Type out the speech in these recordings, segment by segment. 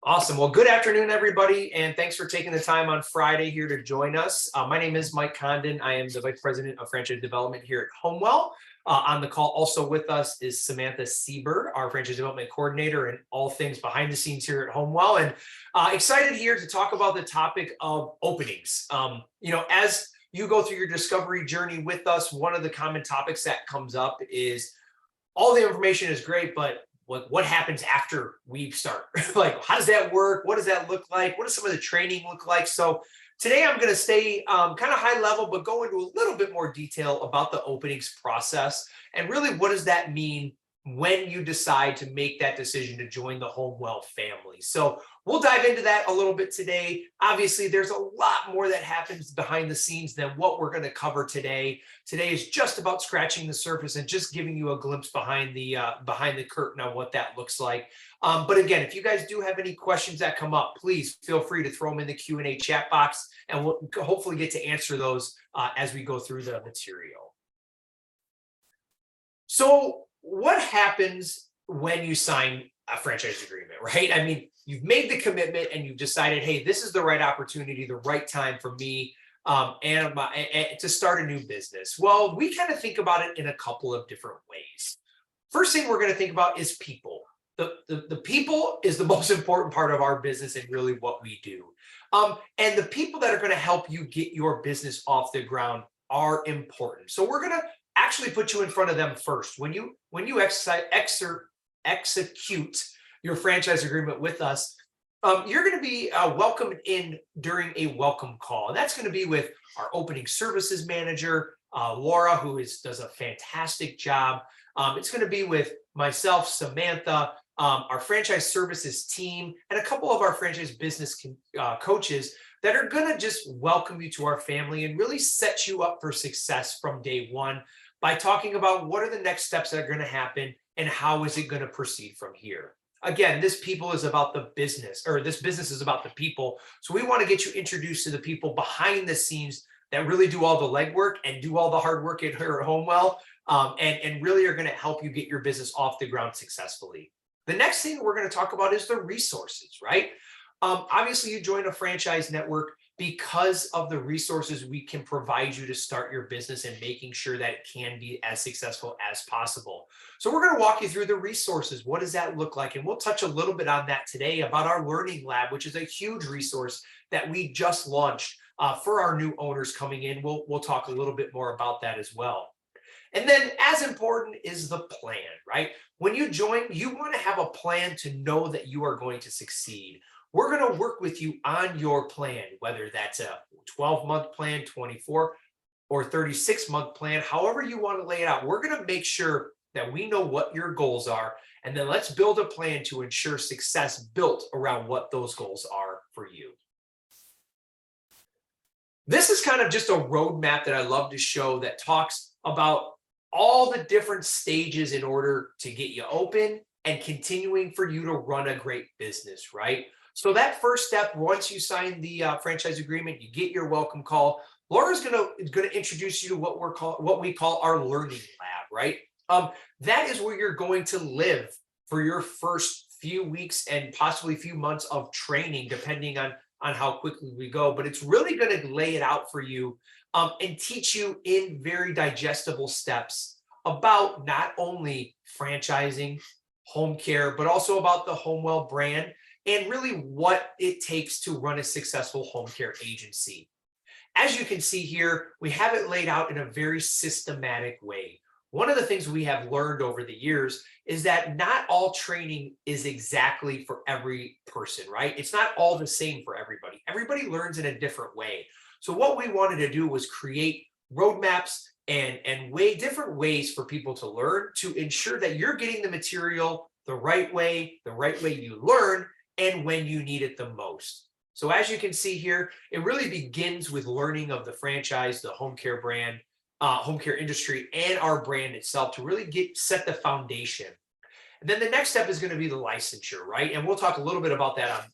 Awesome. Well, good afternoon, everybody, and thanks for taking the time on Friday here to join us. My name is Mike Condon. I am the Vice President of Franchise Development here at HomeWell. On the call also with us is Samantha Sieber, our Franchise Development Coordinator, and all things behind the scenes here at HomeWell. And excited here to talk about the topic of openings. As you go through your discovery journey with us, one of the common topics that comes up is all the information is great, but what happens after we start? Like, how does that work? What does that look like? What does some of the training look like? So today I'm going to stay kind of high level, but go into a little bit more detail about the openings process and really what does that mean when you decide to make that decision to join the HomeWell family. So we'll dive into that a little bit today. Obviously, there's a lot more that happens behind the scenes than what we're going to cover today. Today is just about scratching the surface and just giving you a glimpse behind the curtain on what that looks like. But again, if you guys do have any questions that come up, please feel free to throw them in the Q&A chat box, and we'll hopefully get to answer those as we go through the material. So what happens when you sign a franchise agreement, right? I mean, you've made the commitment and you've decided, hey, this is the right opportunity, the right time for me and to start a new business. Well, we kind of think about it in a couple of different ways. First thing we're going to think about is people. The people is the most important part of our business and really what we do. And the people that are going to help you get your business off the ground are important. So we're going to actually put you in front of them first. When you execute your franchise agreement with us, you're going to be welcomed in during a welcome call. And that's going to be with our opening services manager, Laura, who does a fantastic job. It's going to be with myself, Samantha, our franchise services team, and a couple of our franchise business coaches that are going to just welcome you to our family and really set you up for success from day one by talking about what are the next steps that are going to happen and how is it going to proceed from here. Again, this people is about the business, or this business is about the people. So we want to get you introduced to the people behind the scenes that really do all the legwork and do all the hard work here at HomeWell, and really are going to help you get your business off the ground successfully. The next thing we're going to talk about is the resources, right? Obviously, you join a franchise network because of the resources we can provide you to start your business and making sure that it can be as successful as possible. So we're going to walk you through the resources. What does that look like? And we'll touch a little bit on that today about our learning lab, which is a huge resource that we just launched for our new owners coming in. We'll talk a little bit more about that as well. And then as important is the plan, right? When you join, you want to have a plan to know that you are going to succeed. We're going to work with you on your plan, whether that's a 12-month plan, 24 or 36-month plan, however you want to lay it out. We're going to make sure that we know what your goals are, and then let's build a plan to ensure success built around what those goals are for you. This is kind of just a roadmap that I love to show that talks about all the different stages in order to get you open and continuing for you to run a great business, right? So that first step, once you sign the franchise agreement, you get your welcome call. Laura's going to introduce you to what we call our learning lab, right? That is where you're going to live for your first few weeks and possibly few months of training, depending on how quickly we go. But it's really going to lay it out for you and teach you in very digestible steps about not only franchising, home care, but also about the HomeWell brand and really what it takes to run a successful home care agency. As you can see here, we have it laid out in a very systematic way. One of the things we have learned over the years is that not all training is exactly for every person, right? It's not all the same for everybody. Everybody learns in a different way. So what we wanted to do was create roadmaps and different ways for people to learn to ensure that you're getting the material the right way you learn, and when you need it the most. So as you can see here, it really begins with learning of the franchise, the home care brand, home care industry, and our brand itself to really set the foundation. And then the next step is going to be the licensure, right? And we'll talk a little bit about that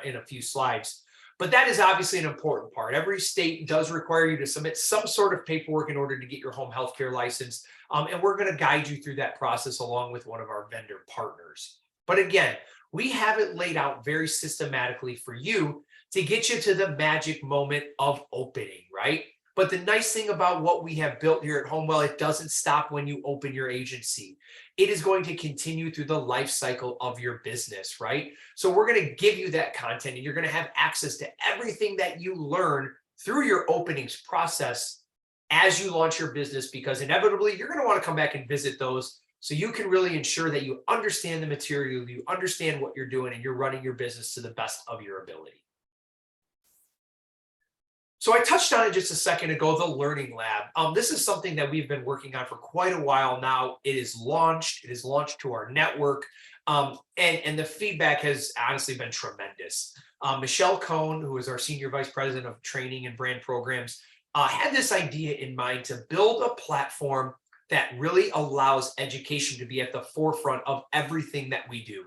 in a few slides. But that is obviously an important part. Every state does require you to submit some sort of paperwork in order to get your home health care license. And we're going to guide you through that process along with one of our vendor partners. But again, we have it laid out very systematically for you to get you to the magic moment of opening, right? But the nice thing about what we have built here at HomeWell, it doesn't stop when you open your agency. It is going to continue through the life cycle of your business, right? So we're going to give you that content and you're going to have access to everything that you learn through your openings process as you launch your business, because inevitably you're going to want to come back and visit those so you can really ensure that you understand the material, you understand what you're doing, and you're running your business to the best of your ability. So I touched on it just a second ago, the Learning Lab. This is something that we've been working on for quite a while now. It is launched. It is launched to our network. And the feedback has honestly been tremendous. Michelle Cohn, who is our Senior Vice President of Training and Brand Programs, had this idea in mind to build a platform that really allows education to be at the forefront of everything that we do.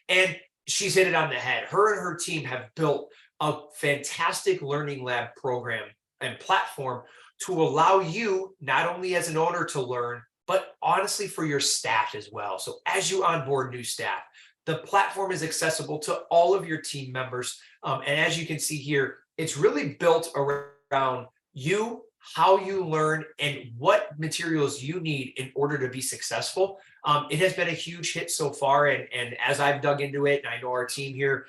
And she's hit it on the head. Her and her team have built a fantastic Learning Lab program and platform to allow you, not only as an owner to learn, but honestly for your staff as well. So as you onboard new staff, the platform is accessible to all of your team members. And as you can see here, it's really built around you, how you learn, and what materials you need in order to be successful. It has been a huge hit so far. And as I've dug into it, and I know our team here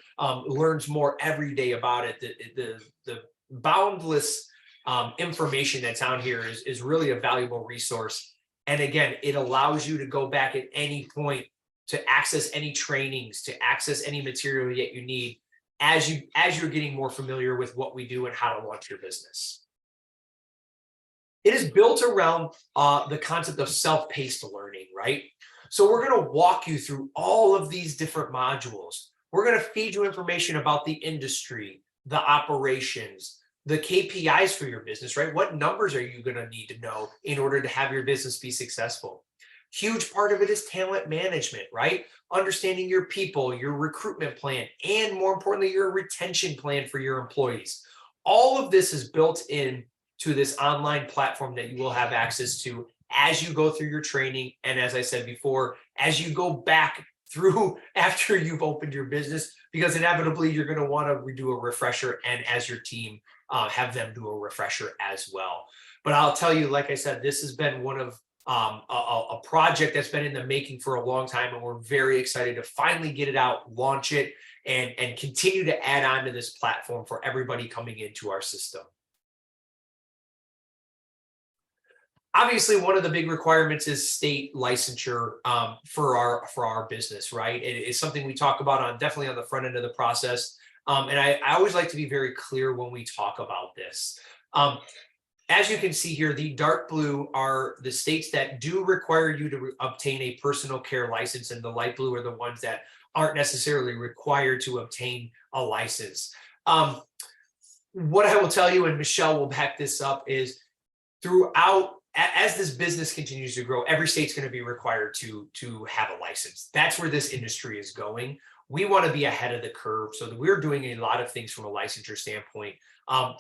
learns more every day about it, the boundless information that's on here is really a valuable resource. And again, it allows you to go back at any point to access any trainings, to access any material that you need as you're getting more familiar with what we do and how to launch your business. It is built around the concept of self-paced learning, right? So we're going to walk you through all of these different modules. We're going to feed you information about the industry, the operations, the KPIs for your business, right? What numbers are you going to need to know in order to have your business be successful? Huge part of it is talent management, right? Understanding your people, your recruitment plan, and more importantly, your retention plan for your employees. All of this is built in to this online platform that you will have access to as you go through your training. And as I said before, as you go back through after you've opened your business, because inevitably you're going to want to do a refresher, and as your team have them do a refresher as well. But I'll tell you, like I said, this has been one of a project that's been in the making for a long time, and we're very excited to finally get it out, launch it, and continue to add on to this platform for everybody coming into our system. Obviously, one of the big requirements is state licensure for our business, right? It's something we talk about definitely on the front end of the process. And I always like to be very clear when we talk about this. As you can see here, the dark blue are the states that do require you to obtain a personal care license, and the light blue are the ones that aren't necessarily required to obtain a license. What I will tell you, and Michelle will back this up, is throughout, as this business continues to grow, every state's going to be required to have a license. That's where this industry is going. We want to be ahead of the curve, so that we're doing a lot of things from a licensure standpoint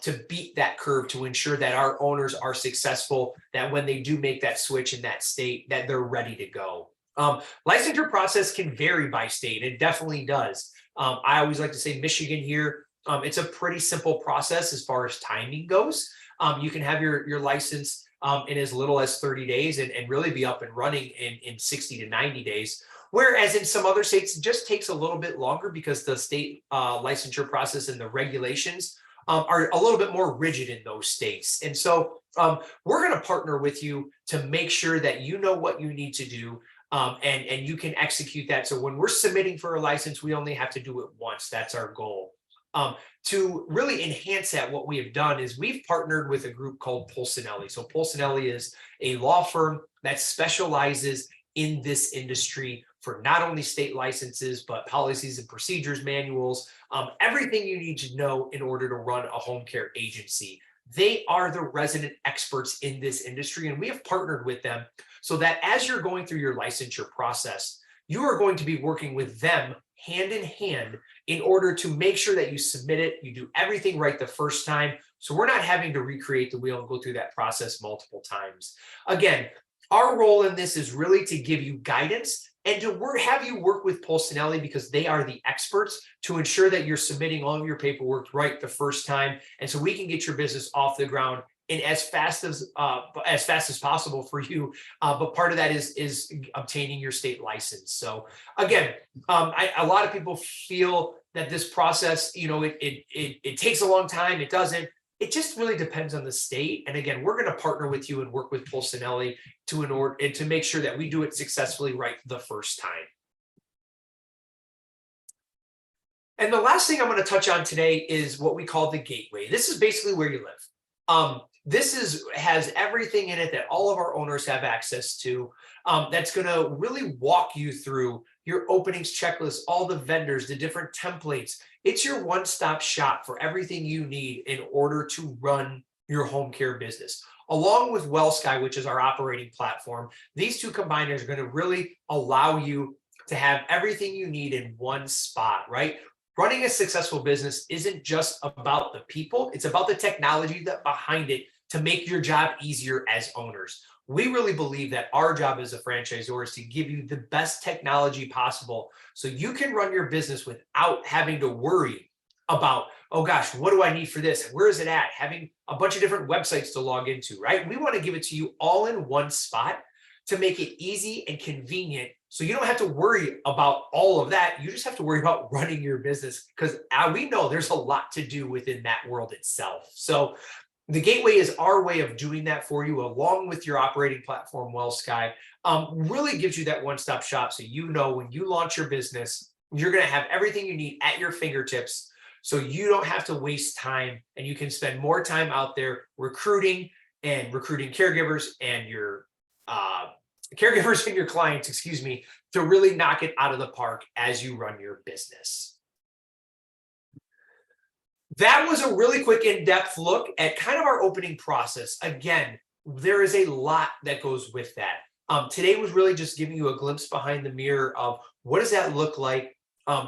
to beat that curve, to ensure that our owners are successful, that when they do make that switch in that state, that they're ready to go. Licensure process can vary by state. It definitely does. I always like to say Michigan here, it's a pretty simple process as far as timing goes. You can have your license in as little as 30 days and really be up and running in 60 to 90 days. Whereas in some other states, it just takes a little bit longer because the state licensure process and the regulations are a little bit more rigid in those states. And so we're going to partner with you to make sure that you know what you need to do and you can execute that. So when we're submitting for a license, we only have to do it once. That's our goal. To really enhance that, what we have done is we've partnered with a group called Polsinelli. So Polsinelli is a law firm that specializes in this industry for not only state licenses, but policies and procedures manuals, everything you need to know in order to run a home care agency. They are the resident experts in this industry, and we have partnered with them so that as you're going through your licensure process, you are going to be working with them hand in hand in order to make sure that you submit it, you do everything right the first time. So we're not having to recreate the wheel and go through that process multiple times. Again, our role in this is really to give you guidance and to have you work with Polsinelli because they are the experts to ensure that you're submitting all of your paperwork right the first time. And so we can get your business off the ground in as fast as possible for you. But part of that is obtaining your state license. So again, a lot of people feel that this process, it takes a long time. It doesn't. It just really depends on the state. And again, we're going to partner with you and work with Polsinelli to make sure that we do it successfully right the first time. And the last thing I'm going to touch on today is what we call the gateway. This is basically where you live. This has everything in it that all of our owners have access to. That's going to really walk you through your openings checklist, all the vendors, the different templates. It's your one-stop shop for everything you need in order to run your home care business. Along with WellSky, which is our operating platform, these two combined are going to really allow you to have everything you need in one spot, right? Running a successful business isn't just about the people, it's about the technology that behind it to make your job easier as owners. We really believe that our job as a franchisor is to give you the best technology possible so you can run your business without having to worry about, oh gosh, what do I need for this? Where is it at? Having a bunch of different websites to log into, right? We want to give it to you all in one spot to make it easy and convenient so you don't have to worry about all of that. You just have to worry about running your business because we know there's a lot to do within that world itself. So the gateway is our way of doing that for you, along with your operating platform, WellSky. Really gives you that one-stop shop so you know when you launch your business, you're going to have everything you need at your fingertips so you don't have to waste time and you can spend more time out there recruiting caregivers and your clients, to really knock it out of the park as you run your business. That was a really quick in-depth look at kind of our opening process. Again, there is a lot that goes with that. Today was really just giving you a glimpse behind the mirror of what does that look like.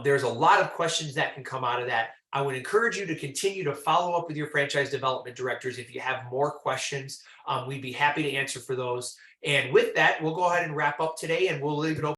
There's a lot of questions that can come out of that. I would encourage you to continue to follow up with your franchise development directors if you have more questions. We'd be happy to answer for those. And with that, we'll go ahead and wrap up today and we'll leave it open